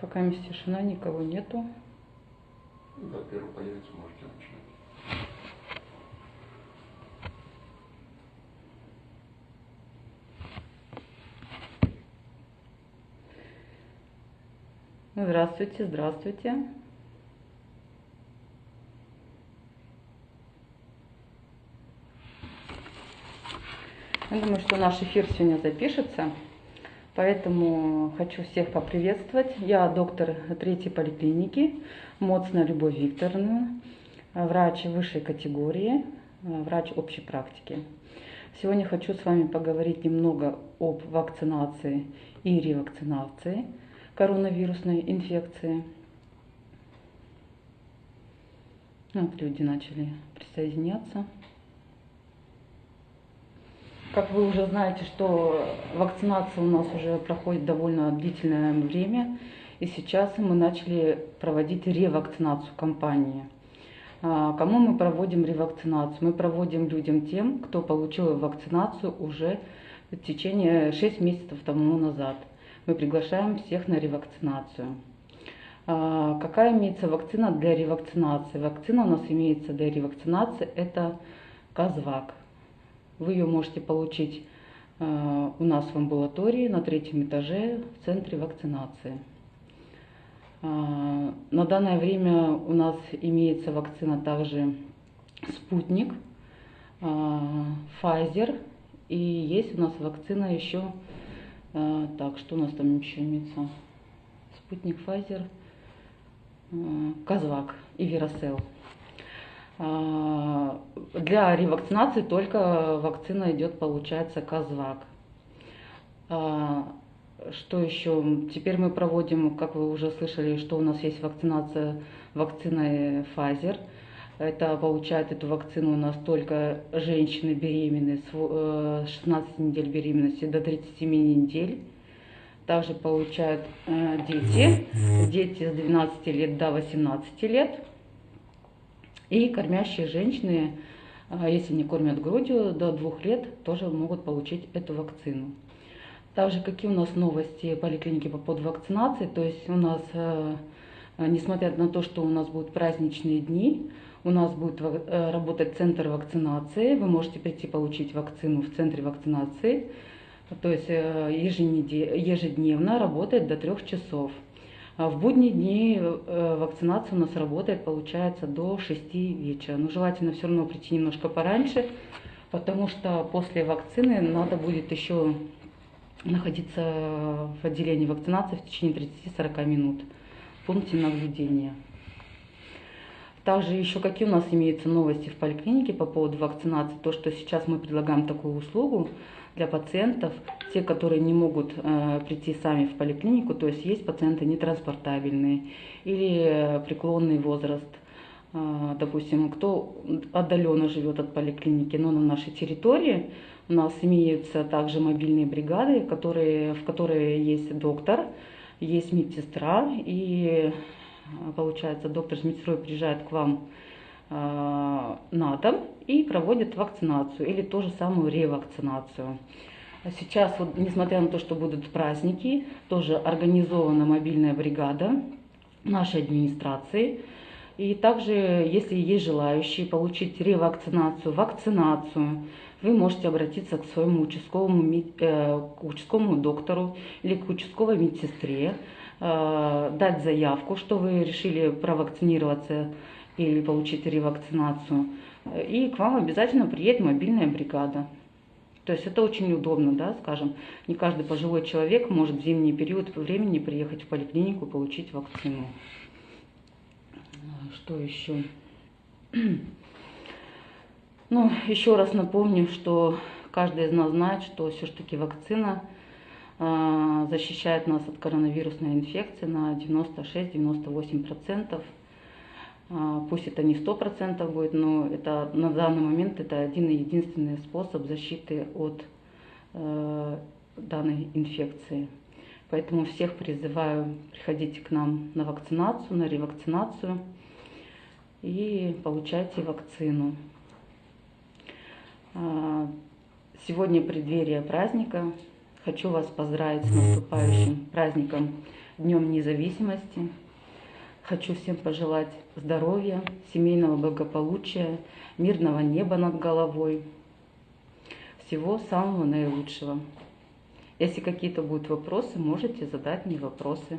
Пока есть тишина, никого нету. Когда первый появится, можете начинать. Здравствуйте, здравствуйте. Я думаю, что наш эфир сегодня запишется, поэтому хочу всех поприветствовать. Я доктор третьей поликлиники Моцна Любовь Викторовна, врач высшей категории, врач общей практики. Сегодня хочу с вами поговорить немного об вакцинации и ревакцинации коронавирусной инфекции. Вот люди начали присоединяться. Как вы уже знаете, что вакцинация у нас уже проходит довольно длительное время, и сейчас мы начали проводить ревакцинацию кампании. Кому мы проводим ревакцинацию? Мы проводим людям тем, кто получил вакцинацию уже в течение 6 месяцев тому назад. Мы приглашаем всех на ревакцинацию. Какая имеется вакцина для ревакцинации? Вакцина у нас имеется для ревакцинации, это Казвак. Вы ее можете получить у нас в амбулатории на 3-м этаже в центре вакцинации. На данное время у нас имеется вакцина также Спутник, Pfizer, и есть у нас вакцина еще, так, что у нас там еще имеется? Спутник, Pfizer, Казвак и Верасел. Для ревакцинации только вакцина идет, получается, Казвак. Что еще? Теперь мы проводим, как вы уже слышали, что у нас есть вакцинация вакциной Pfizer. Это получает эту вакцину у нас только женщины беременные с 16 недель беременности до 37 недель. Также получают дети с 12 лет до 18 лет. И кормящие женщины, если не кормят грудью, до 2 лет тоже могут получить эту вакцину. Также какие у нас новости поликлиники по поводу вакцинации? То есть у нас, несмотря на то, что у нас будут праздничные дни, у нас будет работать центр вакцинации. Вы можете прийти получить вакцину в центре вакцинации. То есть ежедневно работает до 3 часов. В будние дни вакцинация у нас работает, получается, до 6 вечера. Но желательно все равно прийти немножко пораньше, потому что после вакцины надо будет еще находиться в отделении вакцинации в течение 30-40 минут в пункте наблюдения. Также еще какие у нас имеются новости в поликлинике по поводу вакцинации. То, что сейчас мы предлагаем такую услугу для пациентов, те, которые не могут прийти сами в поликлинику, то есть есть пациенты нетранспортабельные или преклонный возраст, допустим, кто отдаленно живет от поликлиники, но на нашей территории у нас имеются также мобильные бригады, в которые есть доктор, есть медсестра, и получается доктор с медсестрой приезжает к вам на дом и проводит вакцинацию или ту же самую ревакцинацию. Сейчас, вот, несмотря на то, что будут праздники, тоже организована мобильная бригада нашей администрации. И также, если есть желающие получить ревакцинацию, вакцинацию, вы можете обратиться к своему участковому доктору или к участковой медсестре, дать заявку, что вы решили провакцинироваться или получить ревакцинацию, и к вам обязательно приедет мобильная бригада. То есть это очень удобно, да, скажем, не каждый пожилой человек может в зимний период времени приехать в поликлинику и получить вакцину. Что еще? Ну, еще раз напомню, что каждый из нас знает, что все-таки вакцина защищает нас от коронавирусной инфекции на 96-98%. Пусть это не 100% будет, но это на данный момент это один и единственный способ защиты от данной инфекции. Поэтому всех призываю приходите к нам на вакцинацию, на ревакцинацию и получайте вакцину. Сегодня преддверие праздника. Хочу вас поздравить с наступающим праздником Днем Независимости. Хочу всем пожелать здоровья, семейного благополучия, мирного неба над головой. Всего самого наилучшего. Если какие-то будут вопросы, можете задать мне вопросы.